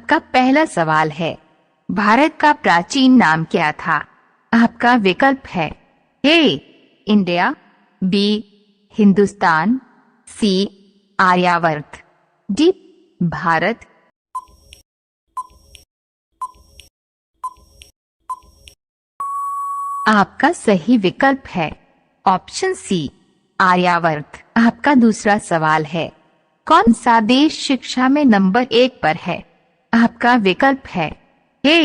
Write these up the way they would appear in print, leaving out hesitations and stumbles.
आपका पहला सवाल है, भारत का प्राचीन नाम क्या था? आपका विकल्प है ए इंडिया, बी हिंदुस्तान, सी आर्यावर्त, डी भारत। आपका सही विकल्प है ऑप्शन सी आर्यावर्त। आपका दूसरा सवाल है, कौन सा देश शिक्षा में नंबर 1 पर है? आपका विकल्प है ए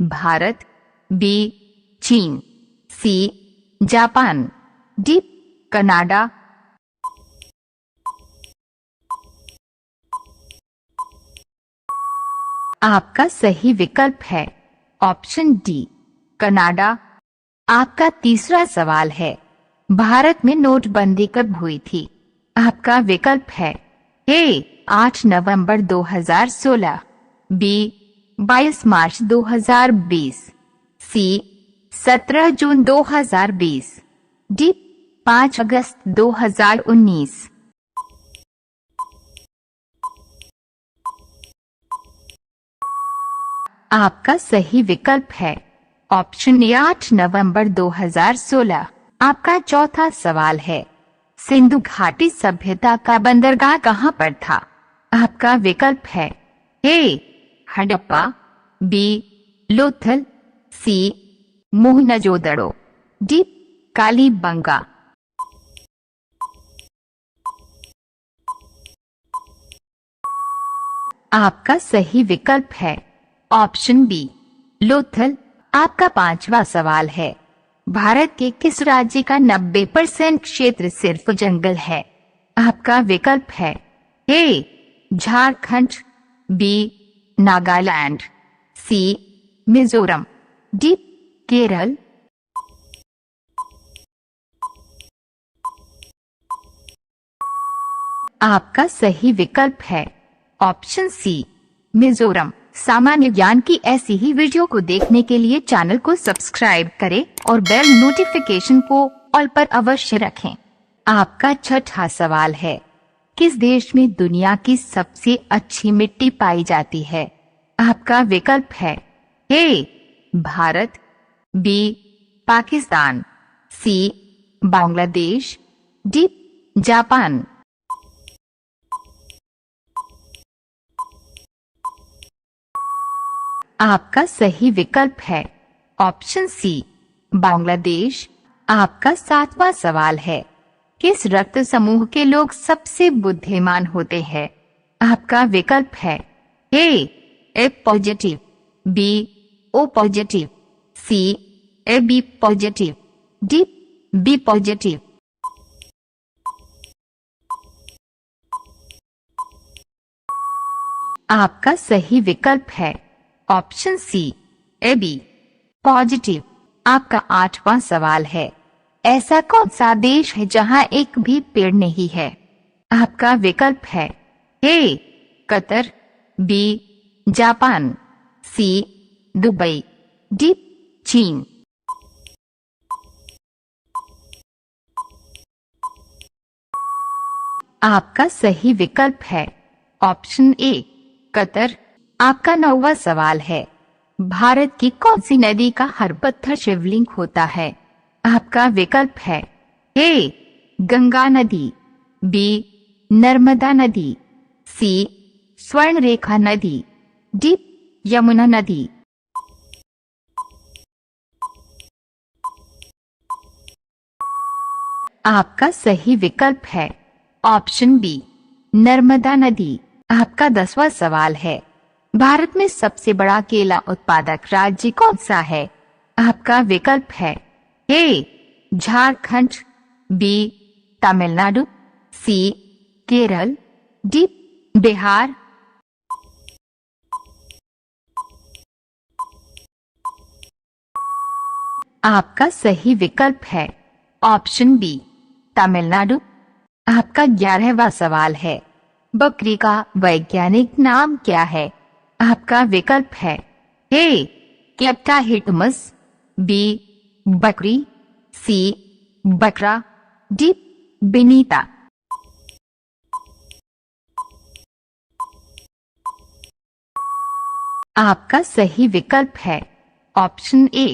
भारत, बी चीन, सी जापान, डी कनाडा। आपका सही विकल्प है ऑप्शन डी कनाडा। आपका तीसरा सवाल है, भारत में नोटबंदी कब हुई थी? आपका विकल्प है ए 8 नवंबर 2016, बी 22 मार्च 2020, सी 17 जून 2020, डी 5 अगस्त 2019। आपका सही विकल्प है ऑप्शन ए 8 नवंबर 2016। आपका चौथा सवाल है, सिंधु घाटी सभ्यता का बंदरगाह कहाँ पर था? आपका विकल्प है ए हड़प्पा, बी लोथल, सी मोहनजोदड़ो, डी कालीबंगा। आपका सही विकल्प है ऑप्शन बी लोथल। आपका पांचवा सवाल है, भारत के किस राज्य का 90% क्षेत्र सिर्फ जंगल है? आपका विकल्प है ए झारखंड, बी नागालैंड, सी मिजोरम, डी केरल। आपका सही विकल्प है ऑप्शन सी मिजोरम। सामान्य ज्ञान की ऐसी ही वीडियो को देखने के लिए चैनल को सब्सक्राइब करें और बेल नोटिफिकेशन को ऑल पर अवश्य रखें। आपका छठा सवाल है, किस देश में दुनिया की सबसे अच्छी मिट्टी पाई जाती है? आपका विकल्प है ए भारत, बी पाकिस्तान, सी बांग्लादेश, डी जापान। आपका सही विकल्प है ऑप्शन सी बांग्लादेश। आपका सातवां सवाल है, किस रक्त समूह के लोग सबसे बुद्धिमान होते हैं? आपका विकल्प है A positive, B O positive, C A B positive, D B positive. आपका सही विकल्प है option C A B positive. आपका आठवां सवाल है, ऐसा कौन सा देश है जहां एक भी पेड़ नहीं है? आपका विकल्प है ए कतर, बी जापान, सी दुबई, डी चीन। आपका सही विकल्प है ऑप्शन ए कतर। आपका नौवां सवाल है, भारत की कौन सी नदी का हर पत्थर शिवलिंग होता है? आपका विकल्प है ए गंगा नदी, बी नर्मदा नदी, सी स्वर्णरेखा नदी, डी यमुना नदी। आपका सही विकल्प है ऑप्शन बी नर्मदा नदी। आपका 10वां सवाल है, भारत में सबसे बड़ा केला उत्पादक राज्य कौन सा है? आपका विकल्प है ए झारखंड, बी तमिलनाडु, सी केरल, डी बिहार। आपका सही विकल्प है ऑप्शन बी तमिलनाडु। आपका 11वां सवाल है, बकरी का वैज्ञानिक नाम क्या है? आपका विकल्प है ए कैप्टाहिटमस, बी बकरी, सी बकरा, डी बिनीता। आपका सही विकल्प है ऑप्शन ए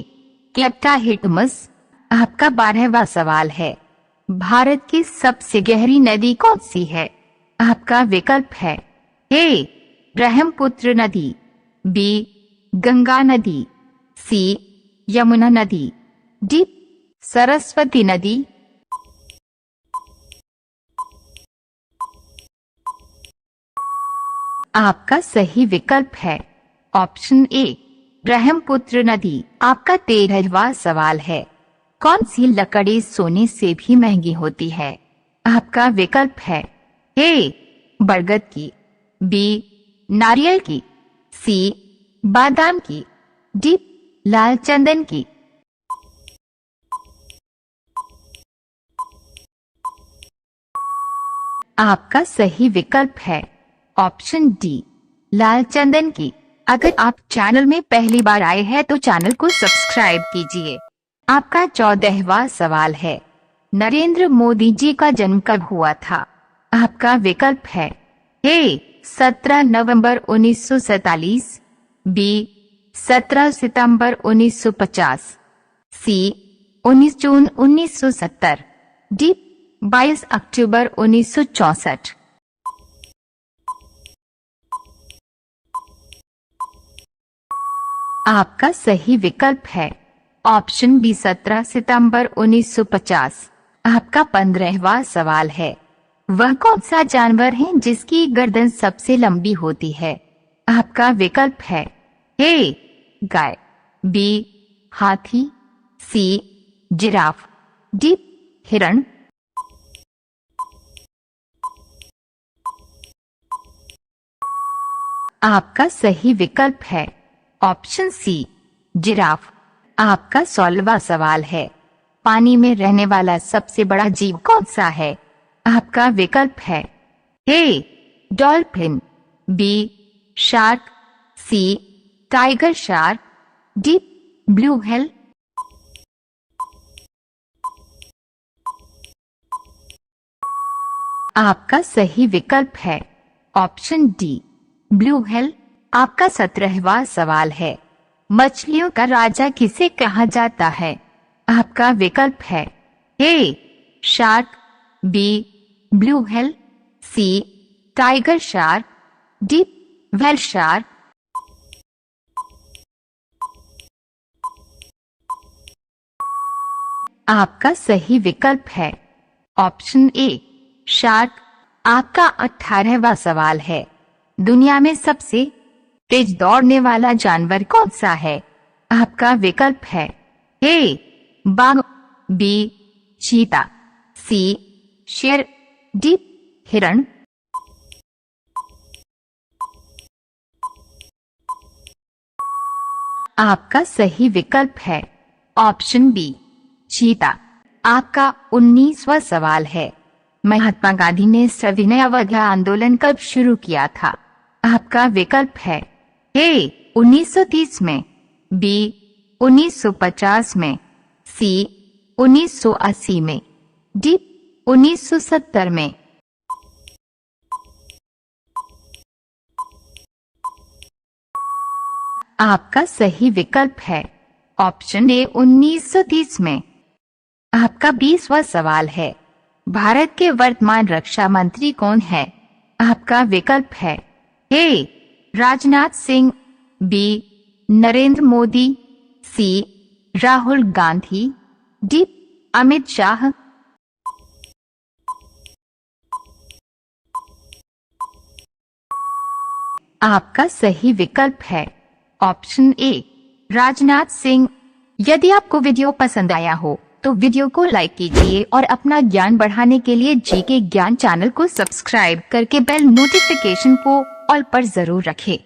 क्लेप्टाहिटमस। आपका 12वां सवाल है, भारत की सबसे गहरी नदी कौन सी है? आपका विकल्प है ए ब्रह्मपुत्र नदी, बी गंगा नदी, सी यमुना नदी, डी सरस्वती नदी। आपका सही विकल्प है ऑप्शन ए ब्रह्मपुत्र नदी। आपका 13वां सवाल है, कौन सी लकड़ी सोने से भी महंगी होती है? आपका विकल्प है ए बरगद की, बी नारियल की, सी बादाम की, डी लाल चंदन की। आपका सही विकल्प है ऑप्शन डी लाल चंदन की। अगर आप चैनल में पहली बार आए हैं तो चैनल को सब्सक्राइब कीजिए। आपका 14वां सवाल है, नरेंद्र मोदी जी का जन्म कब हुआ था? आपका विकल्प है ए 17 नवंबर 1947, बी 17 सितंबर 1950, सी 19 जून 1970, डी 22 अक्टूबर 1964। आपका सही विकल्प है ऑप्शन बी 17 सितंबर 1950। आपका 15वां सवाल है, वह कौन सा जानवर है जिसकी गर्दन सबसे लंबी होती है? आपका विकल्प है ए गाय, बी हाथी, सी जिराफ, डी हिरण। आपका सही विकल्प है ऑप्शन सी जिराफ। आपका 16वां सवाल है, पानी में रहने वाला सबसे बड़ा जीव कौन सा है? आपका विकल्प है A dolphin, B shark, C tiger shark, D blue whale. आपका सही विकल्प है ऑप्शन डी ब्लू व्हेल। आपका 17वां सवाल है, मछलियों का राजा किसे कहा जाता है? आपका विकल्प है A shark, B blue whale, C tiger shark, D whale shark. आपका सही विकल्प है ऑप्शन ए शार्क। आपका 18वां सवाल है, दुनिया में सबसे तेज दौड़ने वाला जानवर कौन सा है? आपका विकल्प है ए बाघ, बी चीता, सी शेर, डी हिरण। आपका सही विकल्प है ऑप्शन बी चीता। आपका 19वां सवाल है, महात्मा गांधी ने सविनय अवज्ञा आंदोलन कब शुरू किया था? आपका विकल्प है ए 1930 में, बी 1950 में, सी 1980 में, डी 1970 में। आपका सही विकल्प है ऑप्शन ए 1930 में। आपका 20वां सवाल है, भारत के वर्तमान रक्षा मंत्री कौन है? आपका विकल्प है ए राजनाथ सिंह, बी नरेंद्र मोदी, सी राहुल गांधी, डी अमित शाह। आपका सही विकल्प है ऑप्शन ए राजनाथ सिंह। यदि आपको वीडियो पसंद आया हो तो वीडियो को लाइक कीजिए और अपना ज्ञान बढ़ाने के लिए जीके ज्ञान चैनल को सब्सक्राइब करके बेल नोटिफिकेशन को ऑल पर जरूर रखें।